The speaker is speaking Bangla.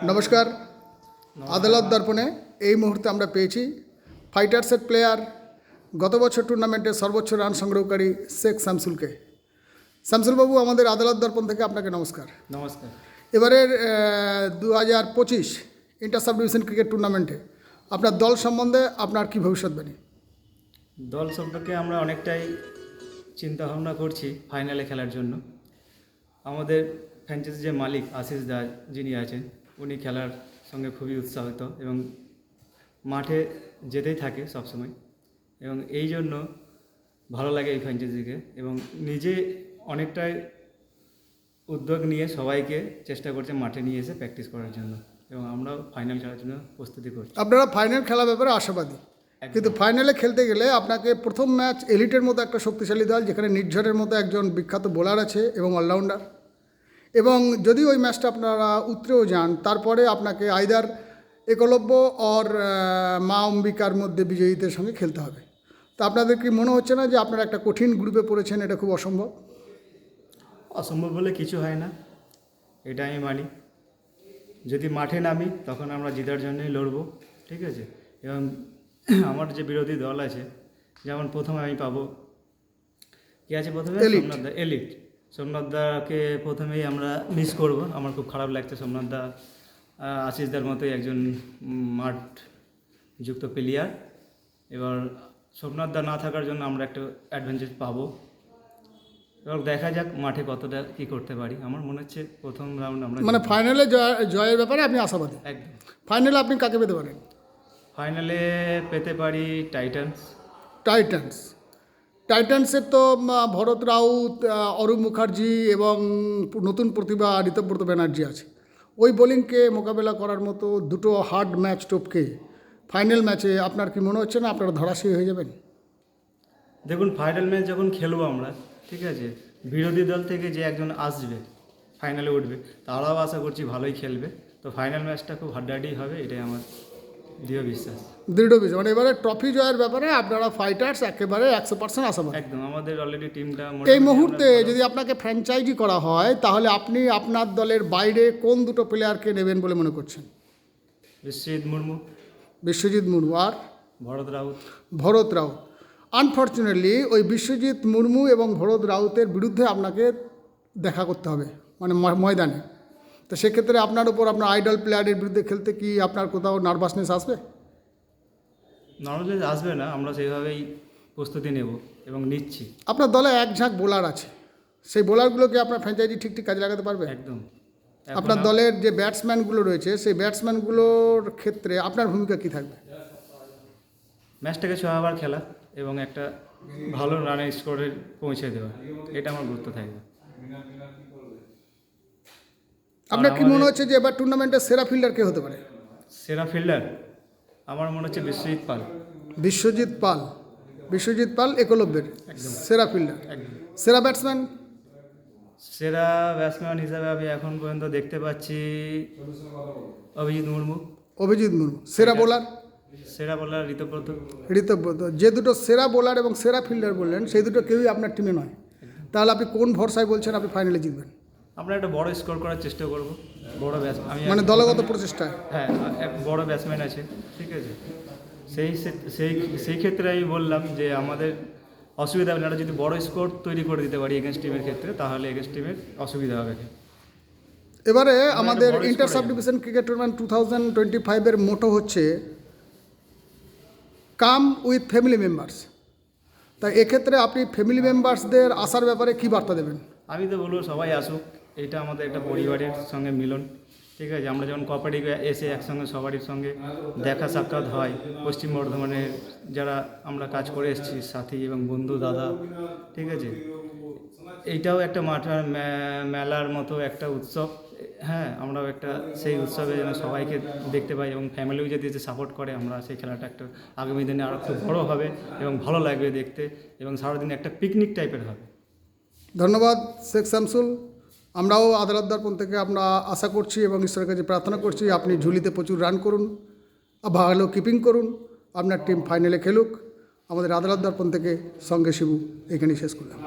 নমস্কার। আদালত দর্পণে এই মুহূর্তে আমরা পেয়েছি ফাইটার্সের প্লেয়ার, গত বছর টুর্নামেন্টে সর্বোচ্চ রান সংগ্রহকারী শেখ শামসুলকে। শামসুলবাবু, আমাদের আদালত দর্পণ থেকে আপনাকে নমস্কার। নমস্কার। এবারের 2025 ইন্টার সাব ডিভিশন ক্রিকেট টুর্নামেন্টে আপনার দল সম্বন্ধে আপনার কী ভবিষ্যৎবাণী? দল সম্পর্কে আমরা অনেকটাই চিন্তা ভাবনা করছি ফাইনালে খেলার জন্য। আমাদের ফ্র্যাঞ্চাইজির যে মালিক আশিস দা যিনি আছেন, উনি খেলার সঙ্গে খুবই উৎসাহিত এবং মাঠে যেতেই থাকে সবসময়, এবং এই জন্য ভালো লাগে এই ফ্র্যাঞ্চাইজিকে, এবং নিজে অনেকটাই উদ্যোগ নিয়ে সবাইকে চেষ্টা করছে মাঠে নিয়ে এসে প্র্যাকটিস করার জন্য, এবং আমরাও ফাইনাল খেলার জন্য প্রস্তুতি করছি। আপনারা ফাইনাল খেলার ব্যাপারে আশাবাদী, কিন্তু ফাইনালে খেলতে গেলে আপনাকে প্রথম ম্যাচ এলিটের মতো একটা শক্তিশালী দল, যেখানে নির্ঝরের মতো একজন বিখ্যাত বোলার আছে এবং অলরাউন্ডার, এবং যদি ওই ম্যাচটা আপনারা উতরেও যান, তারপরে আপনাকে আইদার একলব্য অর মা অম্বিকার মধ্যে বিজয়ীদের সঙ্গে খেলতে হবে। তো আপনাদের কি মনে হচ্ছে না যে আপনারা একটা কঠিন গ্রুপে পড়েছেন? এটা খুব অসম্ভব। অসম্ভব বলে কিছু হয় না, এটা আমি মানি। যদি মাঠে নামি তখন আমরা জেতার জন্যই লড়বো, ঠিক আছে। এবং আমার যে বিরোধী দল আছে, যেমন প্রথমে আমি পাবো কি আছে, প্রথমে সোমনাথদা এলিট। সোমনাথদাকে প্রথমেই আমরা মিস করব। আমার খুব খারাপ লাগছে। সোমনাথদা আশিসদার মতোই একজন মাঠ যুক্ত প্লেয়ার। এবার সোমনাথদা না থাকার জন্য আমরা একটা অ্যাডভান্টেজ পাবো। এবার দেখা যাক মাঠে কতটা কী করতে পারি। আমার মনে হচ্ছে প্রথম রাউন্ড আমরা মানে ফাইনালে জয়ের ব্যাপারে আপনি আশাবাদী? একদম। ফাইনালে আপনি কাকে পেতে পারেন? ফাইনালে পেতে পারি টাইটান্সের তো ভরত রাউত, অরূপ মুখার্জি এবং নতুন প্রতিভা ঋতব্রত ব্যানার্জি আছে। ওই বোলিংকে মোকাবেলা করার মতো দুটো হার্ড ম্যাচ টপকে ফাইনাল ম্যাচে আপনার কি মনে হচ্ছে না আপনারা ধরাশায়ী হয়ে যাবেন? দেখুন, ফাইনাল ম্যাচ যখন খেলবো আমরা, ঠিক আছে, বিরোধী দল থেকে যে একজন আসবে ফাইনালে উঠবে, তারাও আশা করছি ভালোই খেলবে। তো ফাইনাল ম্যাচটা খুব হাড্ডাহাড্ডি হবে, এটাই আমার দৃঢ় বিশ্বাস। মানে এবারে ট্রফি জয়ের ব্যাপারে আপনারা ফাইটার্স একেবারে 100% আশাবাদী? একদম। আমাদের অলরেডি টিমটা এই মুহূর্তে যদি আপনাকে ফ্র্যাঞ্চাইজি করা হয়, তাহলে আপনি আপনার দলের বাইরে কোন দুটো প্লেয়ারকে নেবেন বলে মনে করছেন? বিশ্বজিৎ মুর্মু আর ভরত রাউত। আনফর্চুনেটলি ওই বিশ্বজিৎ মুর্মু এবং ভরত রাউতের বিরুদ্ধে আপনাকে দেখা করতে হবে, মানে ময়দানে। তো সেক্ষেত্রে আপনার উপর আপনার আইডল প্লেয়ারের বিরুদ্ধে খেলতে কি আপনার কোথাও নার্ভাসনেস আসবে? নার্ভাসনেস আসবে না, আমরা সেইভাবেই প্রস্তুতি নেব এবং নিচ্ছি। আপনার দলে এক ঝাঁক বোলার আছে, সেই বোলারগুলোকে আপনার ফ্র্যাঞ্চাইজি ঠিক কাজে লাগাতে পারবে? একদম। আপনার দলের যে ব্যাটসম্যানগুলো রয়েছে, সেই ব্যাটসম্যানগুলোর ক্ষেত্রে আপনার ভূমিকা কী থাকবে? ম্যাচটাকে 6 ওভার খেলা এবং একটা ভালো রানের স্কোরে পৌঁছে দেওয়া, এটা আমার গুরুত্ব থাকবে। আপনার কি মনে হচ্ছে যে এবার টুর্নামেন্টের সেরা ফিল্ডার কে হতে পারে? সেরা ফিল্ডার আমার মনে হচ্ছে বিশ্বজিৎ পাল একলব্যের সেরা ফিল্ডার। সেরা ব্যাটসম্যান হিসাবে আমি এখন পর্যন্ত দেখতে পাচ্ছি অভিজিৎ মুর্মু। সেরা বোলার ঋতব্রত। যে দুটো সেরা বোলার এবং সেরা ফিল্ডার বললেন, সেই দুটো কেউই আপনার টিমে নয়। তাহলে আপনি কোন ভরসায় বলছেন আপনি ফাইনালে জিতবেন? আমরা একটা বড় স্কোর করার চেষ্টা করব। বড় ব্যাটসম্যান, মানে দলগত প্রচেষ্টায়। হ্যাঁ, এক বড় ব্যাটসম্যান আছে, ঠিক আছে। সেই ক্ষেত্রে আমি বললাম যে আমাদের অসুবিধা হবে না, যদি বড় স্কোর তৈরি করে দিতে পারি এগেনস্ট টিমের ক্ষেত্রে, তাহলে এগেনস্ট টিমের অসুবিধা হবে। এবারে আমাদের inter sub division cricket tournament 2025-এর মোটো হচ্ছে কাম উইথ ফ্যামিলি মেম্বার্স। তাই এক্ষেত্রে আপনি ফ্যামিলি মেম্বার্সদের আসার ব্যাপারে কী বার্তা দেবেন? আমি তো বলবো সবাই আসুক, এটা আমাদের একটা পরিবারের সঙ্গে মিলন, ঠিক আছে। আমরা যখন কোঅপারেটিভে এসে একসঙ্গে সবারই সঙ্গে দেখা সাক্ষাৎ হয়, পশ্চিম বর্ধমানের যারা আমরা কাজ করে এসেছি সাথী এবং বন্ধু দাদা, ঠিক আছে। এইটাও একটা মাঠের মেলার মতো একটা উৎসব। হ্যাঁ, আমরাও একটা সেই উৎসবে যেন সবাইকে দেখতে পাই, এবং ফ্যামিলিও যদি সাপোর্ট করে, আমরা সেই খেলাটা একটা আগামী দিনে আরও খুব বড়ো হবে এবং ভালো লাগবে দেখতে, এবং সারাদিন একটা পিকনিক টাইপের হবে। ধন্যবাদ শেখ শামসুল। আমরাও আদালত দর্পণ থেকে আমরা আশা করছি এবং ঈশ্বরের কাছে প্রার্থনা করছি আপনি ঝুলিতে প্রচুর রান করুন, ভালো কিপিং করুন, আপনার টিম ফাইনালে খেলুক। আমাদের আদালত দর্পণ থেকে সঙ্গে শিবু এখানেই শেষ করলাম।